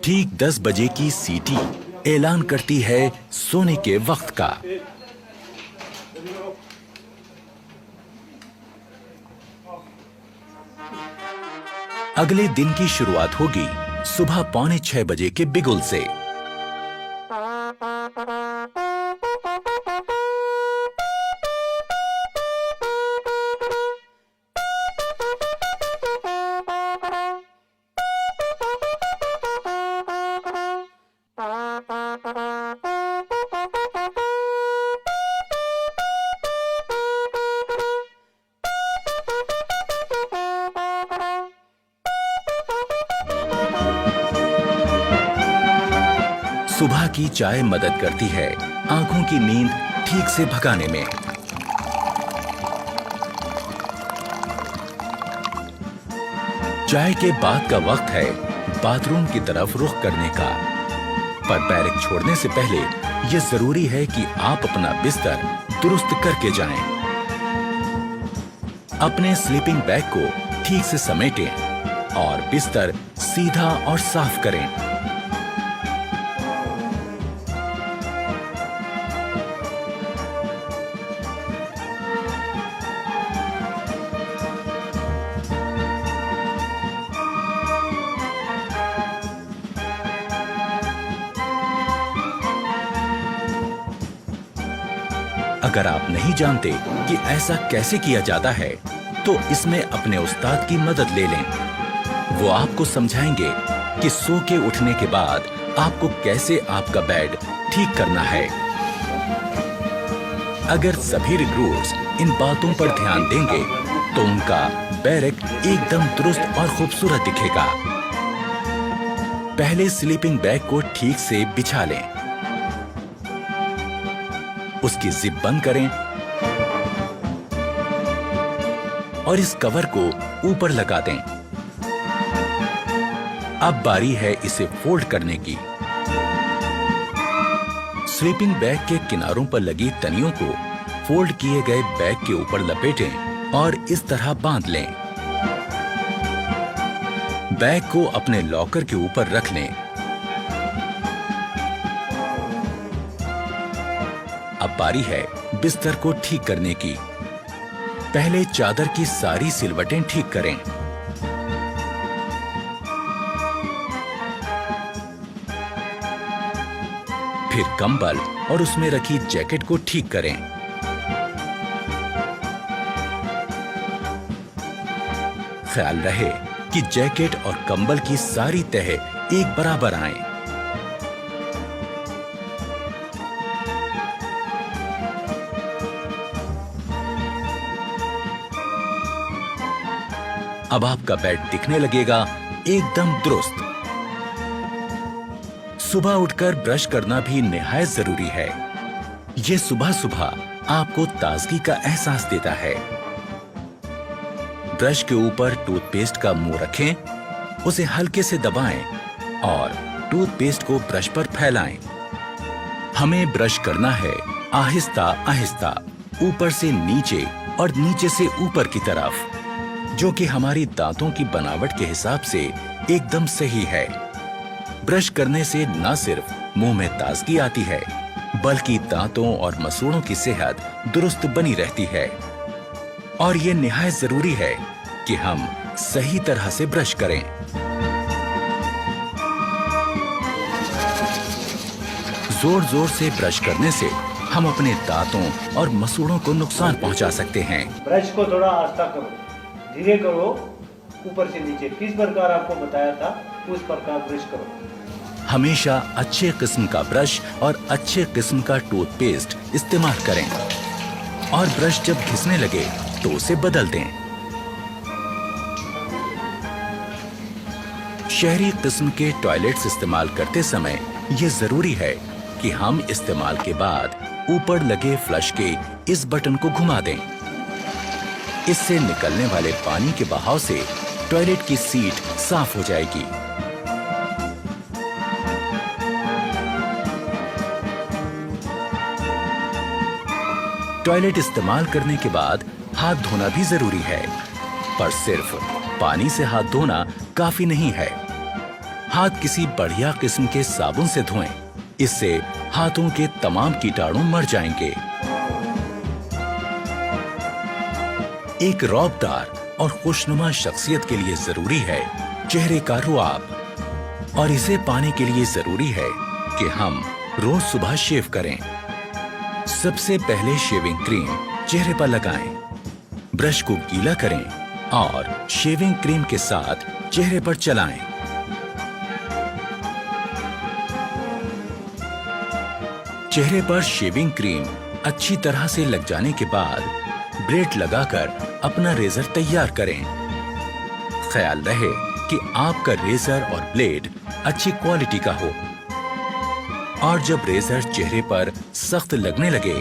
ठीक 10 बजे की सीटी ऐलान करती है सोने के वक्त का। अगले दिन की शुरुआत होगी सुबह 5:45 बजे के बिगुल से। सुबह की चाय मदद करती है आंखों की नींद ठीक से भगाने में। चाय के बाद का वक्त है बाथरूम की तरफ रुख करने का। पर बैरक छोड़ने से पहले यह जरूरी है कि आप अपना बिस्तर दुरुस्त करके जाएं। अपने स्लीपिंग बैग को ठीक से समेटें और बिस्तर सीधा और साफ करें। अगर आप नहीं जानते कि ऐसा कैसे किया जाता है, तो इसमें अपने उस्ताद की मदद ले लें। वो आपको समझाएंगे कि सो के उठने के बाद आपको कैसे आपका बेड ठीक करना है। अगर सभी रिक्रूट्स इन बातों पर ध्यान देंगे, तो उनका बैरक एकदम दुरुस्त और खूबसूरत दिखेगा। पहले स्लीपिंग बैग को ठीक से बिछा लें, उसकी जिप बंद करें और इस कवर को ऊपर लगा दें। अब बारी है इसे फोल्ड करने की। स्लीपिंग बैग के किनारों पर लगी तनियों को फोल्ड किए गए बैग के ऊपर लपेटें और इस तरह बांध लें। बैग को अपने लॉकर के ऊपर रख लें। अब बारी है बिस्तर को ठीक करने की। पहले चादर की सारी सिलवटें ठीक करें। फिर कंबल और उसमें रखी जैकेट को ठीक करें। ख्याल रहे कि जैकेट और कंबल की सारी तह एक बराबर आएं। अब आपका बेड दिखने लगेगा एकदम दुरुस्त। सुबह उठकर ब्रश करना भी निहायत जरूरी है। ये सुबह सुबह आपको ताजगी का एहसास देता है। ब्रश के ऊपर टूथपेस्ट का मुंह रखें, उसे हल्के से दबाएं और टूथपेस्ट को ब्रश पर फैलाएं। हमें ब्रश करना है आहिस्ता आहिस्ता, ऊपर से नीचे और नीचे से ऊपर की तरफ, जो कि हमारी दांतों की बनावट के हिसाब से एकदम सही है। ब्रश करने से न सिर्फ मुंह में ताजगी आती है, बल्कि दांतों और मसूड़ों की सेहत दुरुस्त बनी रहती है। और ये निहायत जरूरी है कि हम सही तरह से ब्रश करें। जोर जोर से ब्रश करने से हम अपने दांतों और मसूड़ों को नुकसान पहुंचा सकते हैं। ब्रश को थोड़ा आस्था करो, धीरे करो, ऊपर से नीचे किस प्रकार आपको बताया था उस प्रकार ब्रश करो। हमेशा अच्छे किस्म का ब्रश और अच्छे किस्म का टूथपेस्ट इस्तेमाल करें और ब्रश जब घिसने लगे तो उसे बदल दें। शहरी किस्म के टॉयलेट्स इस्तेमाल करते समय यह जरूरी है कि हम इस्तेमाल के बाद ऊपर लगे फ्लश के इस बटन को घुमा दें। इससे निकलने वाले पानी के बहाव से टॉयलेट की सीट साफ हो जाएगी। टॉयलेट इस्तेमाल करने के बाद हाथ धोना भी जरूरी है, पर सिर्फ पानी से हाथ धोना काफी नहीं है। हाथ किसी बढ़िया किस्म के साबुन से धोएं। इससे हाथों के तमाम कीटाणु मर जाएंगे। एक रौबदार और खुशनुमा शख्सियत के लिए जरूरी है चेहरे का रुआब, और इसे पाने के लिए जरूरी है कि हम रोज सुबह शेव करें। सबसे पहले शेविंग क्रीम चेहरे पर लगाएं, ब्रश को गीला करें और शेविंग क्रीम के साथ चेहरे पर चलाएं। चेहरे पर शेविंग क्रीम अच्छी तरह से लग जाने के बाद ब्लेड लगाकर अपना रेजर तैयार करें। ख्याल रहे कि आपका रेजर और ब्लेड अच्छी क्वालिटी का हो, और जब रेजर चेहरे पर सख्त लगने लगे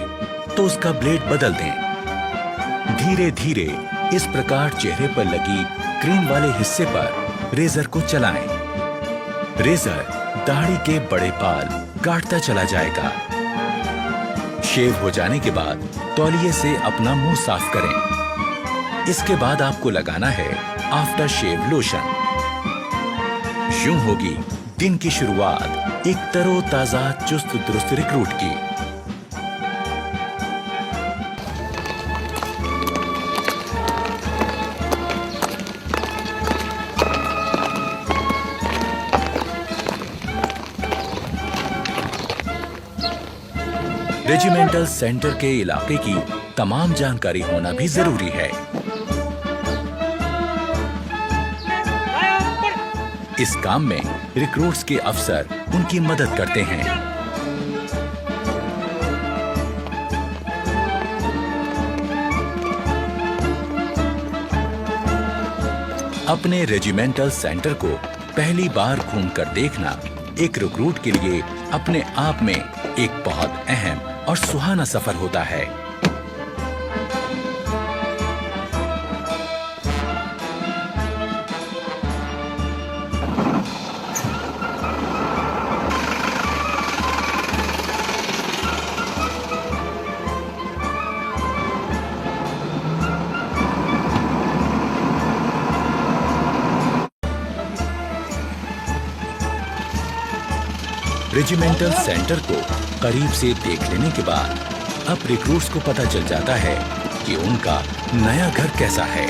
तो उसका ब्लेड बदल दें। धीरे धीरे इस प्रकार चेहरे पर लगी क्रीम वाले हिस्से पर रेजर को चलाएं। रेजर दाढ़ी के बड़े बाल काटता चला जाएगा। शेव हो जाने के बाद तौलिए से अपना मुंह साफ करें। इसके बाद आपको लगाना है आफ्टर शेव लोशन। यूं होगी दिन की शुरुआत एक तरोताजा चुस्त दुरुस्त रिक्रूट की। रेजिमेंटल सेंटर के इलाके की तमाम जानकारी होना भी जरूरी है। इस काम में रिक्रूट्स के अफसर उनकी मदद करते हैं। अपने रेजिमेंटल सेंटर को पहली बार घूमकर देखना एक रिक्रूट के लिए अपने आप में एक बहुत अहम और सुहाना सफर होता है। रेजिमेंटल सेंटर को करीब से देख लेने के बाद अब रिक्रूट्स को पता चल जाता है कि उनका नया घर कैसा है।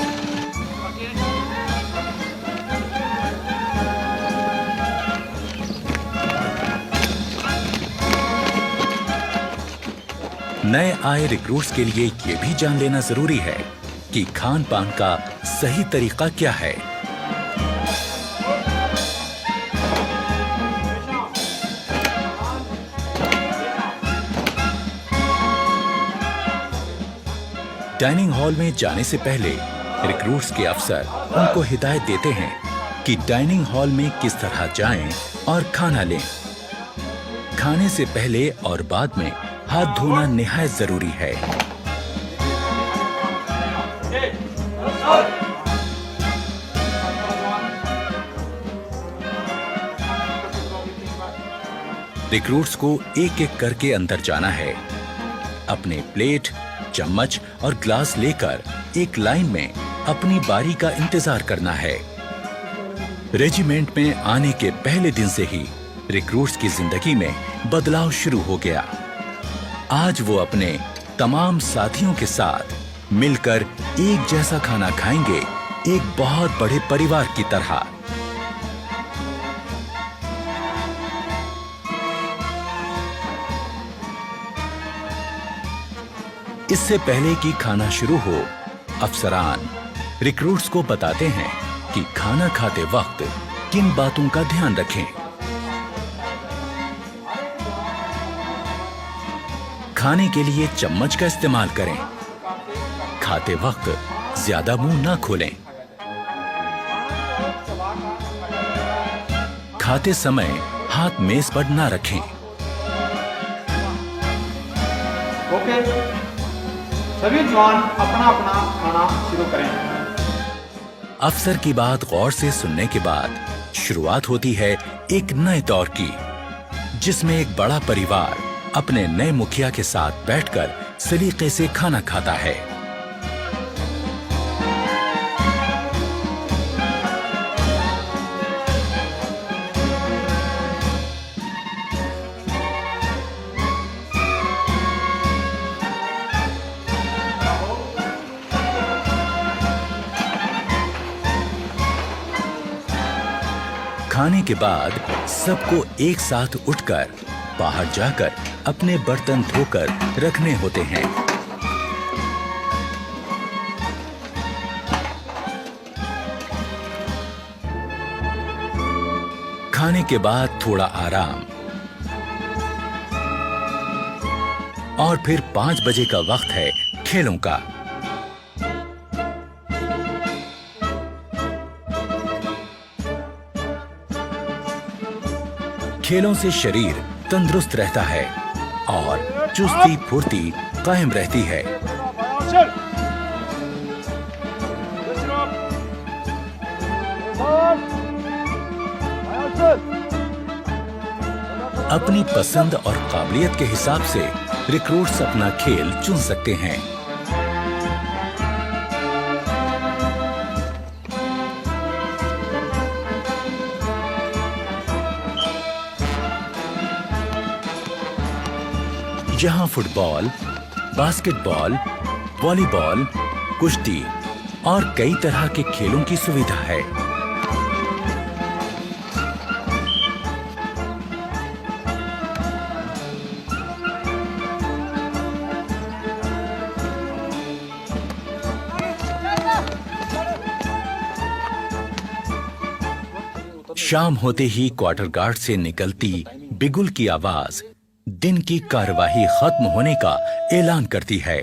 नए आए रिक्रूट्स के लिए ये भी जान लेना जरूरी है कि खान पान का सही तरीका क्या है। डाइनिंग हॉल में जाने से पहले रिक्रूट्स के अफसर उनको हिदायत देते हैं कि डाइनिंग हॉल में किस तरह जाएं और खाना लें। खाने से पहले और बाद में हाथ धोना निहायत जरूरी है। रिक्रूट्स को एक एक करके अंदर जाना है। अपने प्लेट, चम्मच और ग्लास लेकर एक लाइन में अपनी बारी का इंतजार करना है। रेजिमेंट में आने के पहले दिन से ही रिक्रूट्स की जिंदगी में बदलाव शुरू हो गया। आज वो अपने तमाम साथियों के साथ मिलकर एक जैसा खाना खाएंगे, एक बहुत बड़े परिवार की तरह। इससे पहले कि खाना शुरू हो, अफसरान रिक्रूट्स को बताते हैं कि खाना खाते वक्त किन बातों का ध्यान रखें। खाने के लिए चम्मच का इस्तेमाल करें। खाते वक्त ज्यादा मुंह ना खोलें। खाते समय हाथ मेज पर ना रखें। ओके, सभी जवान अपना अपना खाना शुरू करें। अफसर की बात गौर से सुनने के बाद शुरुआत होती है एक नए दौर की, जिसमें एक बड़ा परिवार अपने नए मुखिया के साथ बैठकर सलीके से खाना खाता है। खाने के बाद सबको एक साथ उठकर बाहर जाकर अपने बर्तन धोकर रखने होते हैं। खाने के बाद थोड़ा आराम और फिर 5 बजे का वक्त है खेलों का। खेलों से शरीर तंदुरुस्त रहता है और चुस्ती फुर्ती कायम रहती है। अपनी पसंद और काबिलियत के हिसाब से रिक्रूट्स अपना खेल चुन सकते हैं। यहाँ फुटबॉल, बास्केटबॉल, वॉलीबॉल, कुश्ती और कई तरह के खेलों की सुविधा है। शाम होते ही क्वार्टर गार्ड से निकलती बिगुल की आवाज दिन की कार्यवाही खत्म होने का ऐलान करती है।